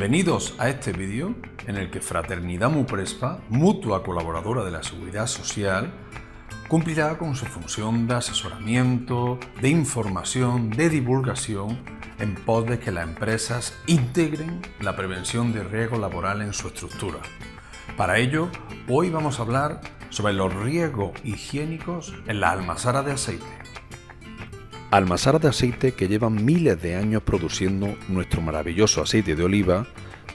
Bienvenidos a este vídeo en el que Fraternidad Muprespa, mutua colaboradora de la Seguridad Social, cumplirá con su función de asesoramiento, de información, de divulgación en pos de que las empresas integren la prevención de riesgo laboral en su estructura. Para ello, hoy vamos a hablar sobre los riesgos higiénicos en las almazaras de aceite. Almazaras de aceite que llevan miles de años produciendo nuestro maravilloso aceite de oliva,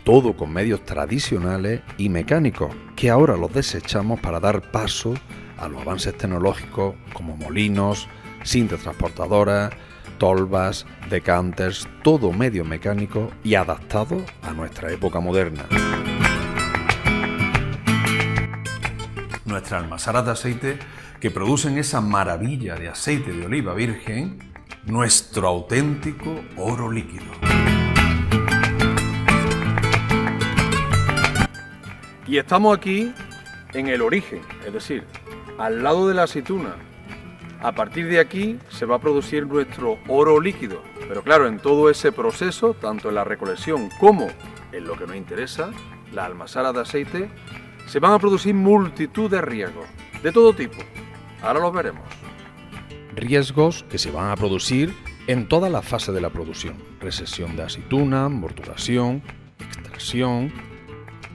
todo con medios tradicionales y mecánicos, que ahora los desechamos para dar paso a los avances tecnológicos como molinos, cintas transportadoras, tolvas, decanters, todo medio mecánico y adaptado a nuestra época moderna. Nuestras almazaras de aceite que producen esa maravilla de aceite de oliva virgen, nuestro auténtico oro líquido. Y estamos aquí en el origen, es decir, al lado de la aceituna. A partir de aquí se va a producir nuestro oro líquido. Pero claro, en todo ese proceso, tanto en la recolección como en lo que nos interesa, las almazaras de aceite, se van a producir multitud de riesgos, de todo tipo. Ahora los veremos. Riesgos que se van a producir en todas las fases de la producción: resección de aceituna, morturación, extracción,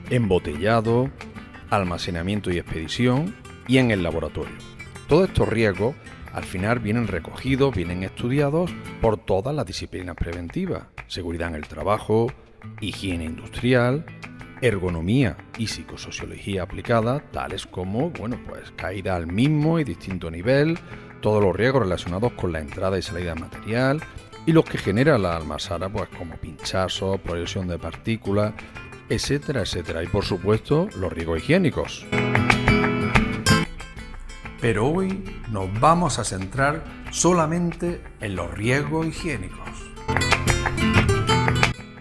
embotellado, almacenamiento y expedición y en el laboratorio. Todos estos riesgos al final vienen recogidos, vienen estudiados por todas las disciplinas preventivas: seguridad en el trabajo, higiene industrial, ergonomía y psicosociología aplicada, tales como caída al mismo y distinto nivel, todos los riesgos relacionados con la entrada y salida de material y los que genera la almazara, como pinchazos, proyección de partículas, etcétera, etcétera. Y por supuesto, los riesgos higiénicos. Pero hoy nos vamos a centrar solamente en los riesgos higiénicos.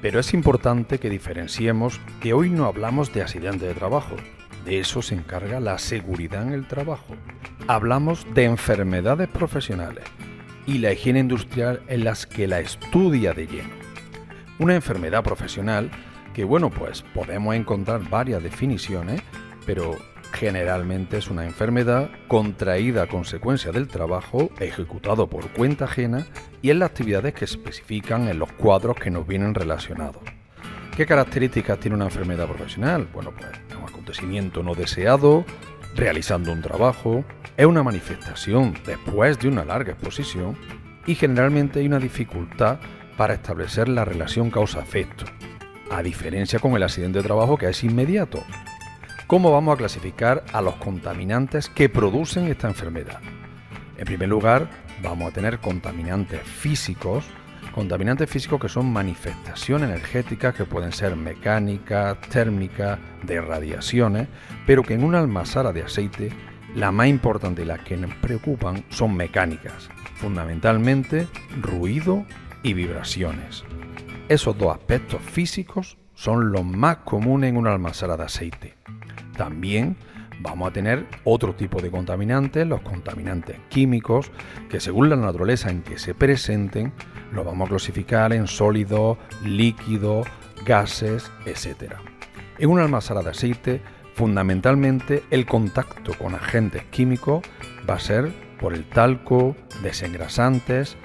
Pero es importante que diferenciemos que hoy no hablamos de accidentes de trabajo. De eso se encarga la seguridad en el trabajo. Hablamos de enfermedades profesionales y la higiene industrial en las que la estudia de lleno. Una enfermedad profesional que podemos encontrar varias definiciones, pero generalmente es una enfermedad contraída a consecuencia del trabajo ejecutado por cuenta ajena y en las actividades que se especifican en los cuadros que nos vienen relacionados. ¿Qué características tiene una enfermedad profesional? Un acontecimiento no deseado, realizando un trabajo, es una manifestación después de una larga exposición y generalmente hay una dificultad para establecer la relación causa-efecto, a diferencia con el accidente de trabajo que es inmediato. ¿Cómo vamos a clasificar a los contaminantes que producen esta enfermedad? En primer lugar, vamos a tener contaminantes físicos que son manifestaciones energéticas que pueden ser mecánicas, térmicas, de radiaciones, pero que en una almazara de aceite, la más importante y las que nos preocupan son mecánicas, fundamentalmente ruido y vibraciones. Esos dos aspectos físicos son los más comunes en una almazara de aceite. También vamos a tener otro tipo de contaminantes, los contaminantes químicos, que según la naturaleza en que se presenten, los vamos a clasificar en sólidos, líquidos, gases, etc. En una almazara de aceite, fundamentalmente el contacto con agentes químicos va a ser por el talco, desengrasantes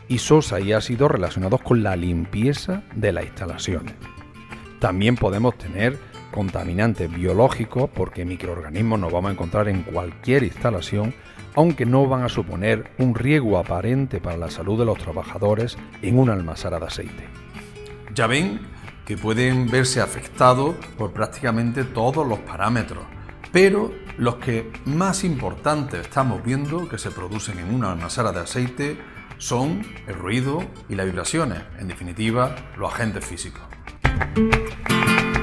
y sosa y ácidos relacionados con la limpieza de las instalaciones. También podemos tener contaminantes biológicos, porque microorganismos nos vamos a encontrar en cualquier instalación, aunque no van a suponer un riesgo aparente para la salud de los trabajadores en una almazara de aceite. Ya ven que pueden verse afectados por prácticamente todos los parámetros, pero los que más importantes estamos viendo que se producen en una almazara de aceite son el ruido y las vibraciones, en definitiva, los agentes físicos.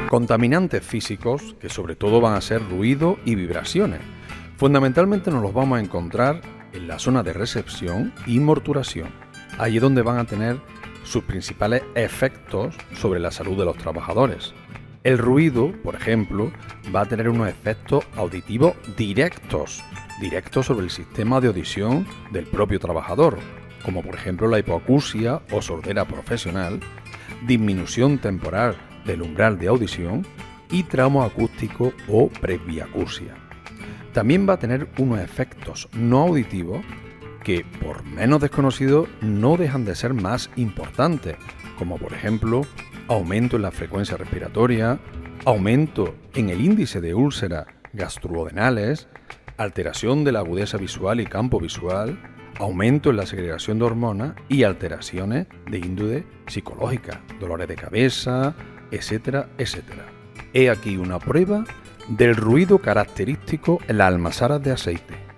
Contaminantes físicos que sobre todo van a ser ruido y vibraciones. Fundamentalmente nos los vamos a encontrar en la zona de recepción y morturación. Allí es donde van a tener sus principales efectos sobre la salud de los trabajadores. El ruido, por ejemplo, va a tener unos efectos auditivos directos sobre el sistema de audición del propio trabajador, como por ejemplo la hipoacusia o sordera profesional, disminución temporal del umbral de audición y tramo acústico o presbiacusia. También va a tener unos efectos no auditivos que, por menos desconocidos, no dejan de ser más importantes, como por ejemplo aumento en la frecuencia respiratoria, aumento en el índice de úlceras gastrodenales, alteración de la agudeza visual y campo visual, aumento en la segregación de hormonas y alteraciones de índole psicológica, dolores de cabeza, etcétera, etcétera. He aquí una prueba del ruido característico en las almazaras de aceite.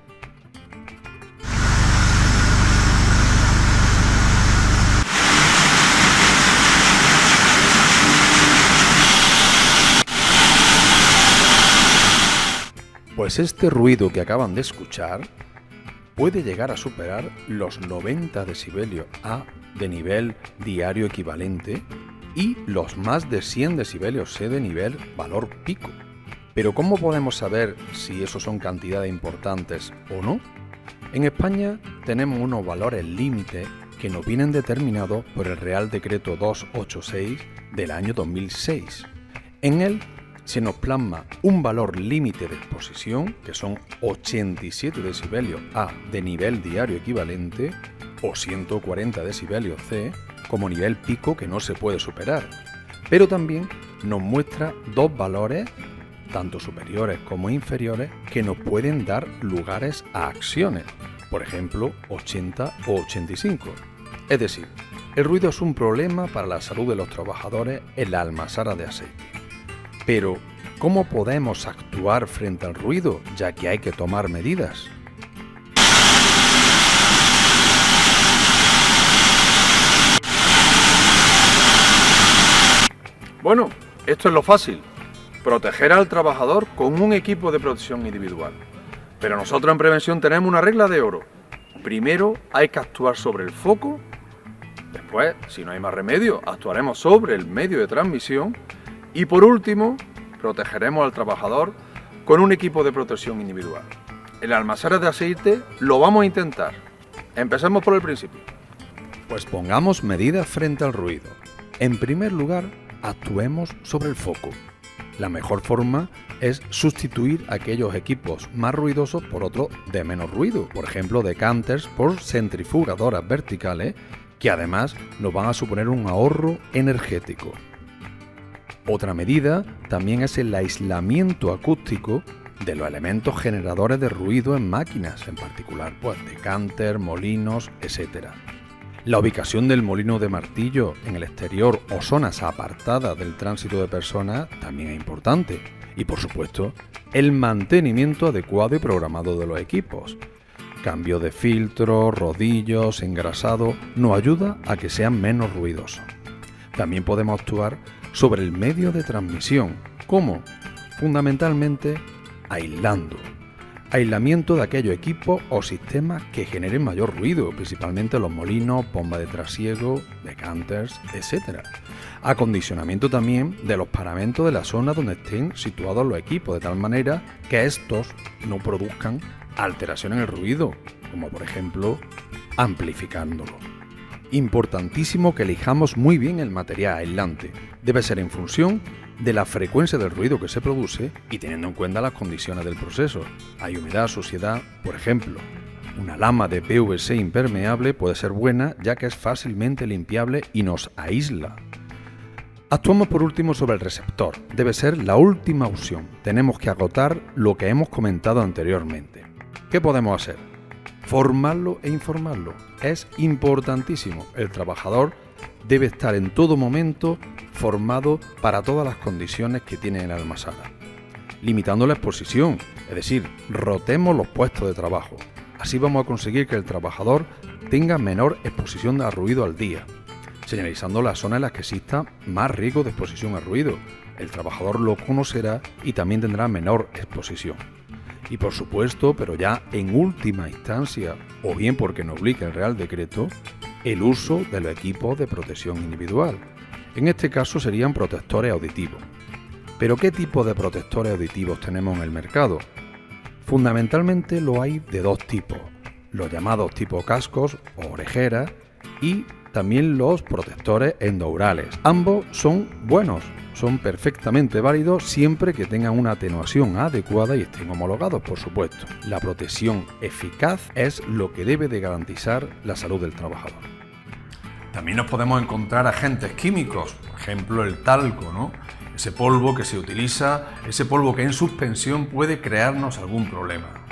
Pues este ruido que acaban de escuchar puede llegar a superar los 90 decibelios A de nivel diario equivalente y los más de 100 decibelios C de nivel valor pico. Pero ¿cómo podemos saber si esos son cantidades importantes o no? En España tenemos unos valores límite que nos vienen determinados por el Real Decreto 286 del año 2006. En él se nos plasma un valor límite de exposición, que son 87 decibelios A de nivel diario equivalente o 140 decibelios C como nivel pico que no se puede superar. Pero también nos muestra dos valores, tanto superiores como inferiores, que nos pueden dar lugares a acciones, por ejemplo 80 o 85. Es decir, el ruido es un problema para la salud de los trabajadores en la almazara de aceite. Pero, ¿cómo podemos actuar frente al ruido, ya que hay que tomar medidas? Bueno, esto es lo fácil, proteger al trabajador con un equipo de protección individual. Pero nosotros en prevención tenemos una regla de oro. Primero hay que actuar sobre el foco, después, si no hay más remedio, actuaremos sobre el medio de transmisión y por último, protegeremos al trabajador con un equipo de protección individual. En las almazaras de aceite lo vamos a intentar. Empecemos por el principio. Pues pongamos medidas frente al ruido. En primer lugar, actuemos sobre el foco. La mejor forma es sustituir aquellos equipos más ruidosos por otros de menos ruido, por ejemplo decanters por centrifugadoras verticales, que además nos van a suponer un ahorro energético. Otra medida también es el aislamiento acústico de los elementos generadores de ruido en máquinas, en particular pues decanters, molinos, etc. La ubicación del molino de martillo en el exterior o zonas apartadas del tránsito de personas también es importante. Y por supuesto, el mantenimiento adecuado y programado de los equipos. Cambio de filtros, rodillos, engrasado, nos ayuda a que sean menos ruidosos. También podemos actuar sobre el medio de transmisión. ¿Cómo? Fundamentalmente aislando. Aislamiento de aquellos equipos o sistemas que generen mayor ruido, principalmente los molinos, bombas de trasiego, decanters, etc. Acondicionamiento también de los paramentos de la zona donde estén situados los equipos, de tal manera que estos no produzcan alteración en el ruido, como por ejemplo amplificándolo. Importantísimo que elijamos muy bien el material aislante. Debe ser en función de la frecuencia del ruido que se produce y teniendo en cuenta las condiciones del proceso. Hay humedad, suciedad, por ejemplo. Una lama de PVC impermeable puede ser buena ya que es fácilmente limpiable y nos aísla. Actuamos por último sobre el receptor. Debe ser la última opción. Tenemos que agotar lo que hemos comentado anteriormente. ¿Qué podemos hacer? Formarlo e informarlo. Es importantísimo. El trabajador debe estar en todo momento formado para todas las condiciones que tiene en la almazara. Limitando la exposición, es decir, rotemos los puestos de trabajo. Así vamos a conseguir que el trabajador tenga menor exposición al ruido al día. Señalizando las zonas en las que exista más riesgo de exposición al ruido. El trabajador lo conocerá y también tendrá menor exposición. Y por supuesto, pero ya en última instancia, o bien porque nos obliga el Real Decreto, el uso de los equipos de protección individual. En este caso serían protectores auditivos. ¿Pero qué tipo de protectores auditivos tenemos en el mercado? Fundamentalmente lo hay de dos tipos, los llamados tipo cascos o orejeras y también los protectores endourales. Ambos son buenos, son perfectamente válidos siempre que tengan una atenuación adecuada y estén homologados, por supuesto. La protección eficaz es lo que debe de garantizar la salud del trabajador. También nos podemos encontrar agentes químicos, por ejemplo el talco, ¿no? Ese polvo que se utiliza, ese polvo que en suspensión puede crearnos algún problema.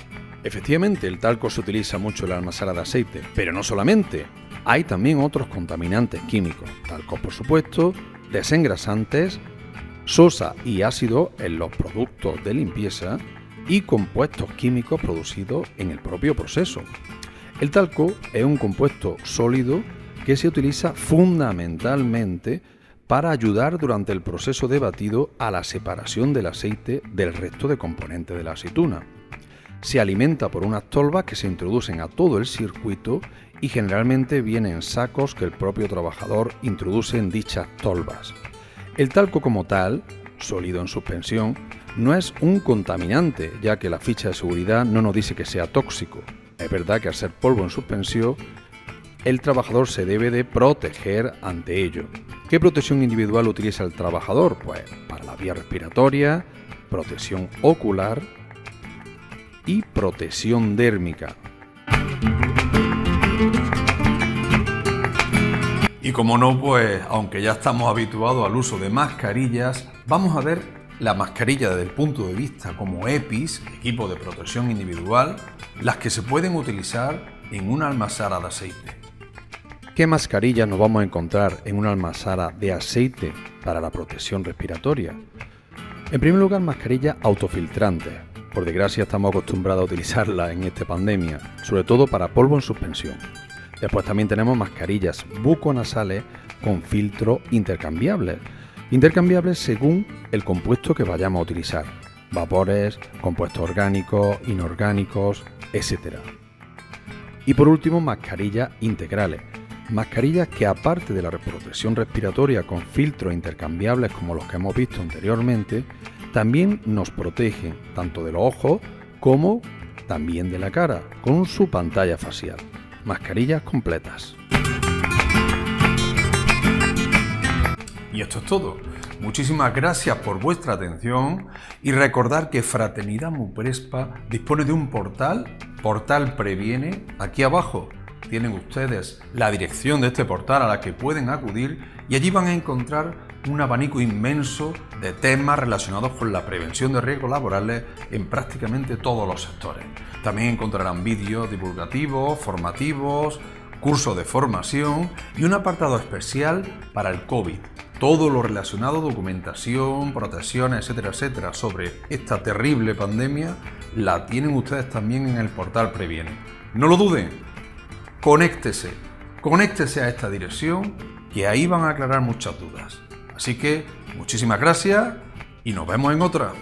Efectivamente, el talco se utiliza mucho en la almazara de aceite, pero no solamente. Hay también otros contaminantes químicos, talco por supuesto, desengrasantes, sosa y ácido en los productos de limpieza y compuestos químicos producidos en el propio proceso. El talco es un compuesto sólido que se utiliza fundamentalmente para ayudar durante el proceso de batido a la separación del aceite del resto de componentes de la aceituna. Se alimenta por unas tolvas que se introducen a todo el circuito y generalmente vienen en sacos que el propio trabajador introduce en dichas tolvas. El talco como tal, sólido en suspensión, no es un contaminante, ya que la ficha de seguridad no nos dice que sea tóxico. Es verdad que al ser polvo en suspensión, el trabajador se debe de proteger ante ello. ¿Qué protección individual utiliza el trabajador? Pues para la vía respiratoria, protección ocular y protección dérmica. Y como no, pues aunque ya estamos habituados al uso de mascarillas, vamos a ver la mascarilla desde el punto de vista como EPIs, equipo de protección individual, las que se pueden utilizar en una almazara de aceite. ¿Qué mascarillas nos vamos a encontrar en una almazara de aceite para la protección respiratoria? En primer lugar, mascarillas autofiltrantes. Por desgracia estamos acostumbrados a utilizarlas en esta pandemia, sobre todo para polvo en suspensión. Después también tenemos mascarillas buconasales con filtro intercambiables. Intercambiables según el compuesto que vayamos a utilizar. Vapores, compuestos orgánicos, inorgánicos, etc. Y por último, mascarillas integrales. Mascarillas que aparte de la protección respiratoria con filtros intercambiables como los que hemos visto anteriormente, también nos protegen tanto de los ojos como también de la cara, con su pantalla facial. Mascarillas completas. Y esto es todo. Muchísimas gracias por vuestra atención y recordar que Fraternidad Muprespa dispone de un portal, Portal Previene, aquí abajo. Tienen ustedes la dirección de este portal a la que pueden acudir y allí van a encontrar un abanico inmenso de temas relacionados con la prevención de riesgos laborales en prácticamente todos los sectores. También encontrarán vídeos divulgativos, formativos, cursos de formación y un apartado especial para el COVID. Todo lo relacionado, documentación, protecciones, etcétera, sobre esta terrible pandemia, la tienen ustedes también en el portal Previene. No lo duden, conéctese a esta dirección, que ahí van a aclarar muchas dudas. Así que muchísimas gracias y nos vemos en otra.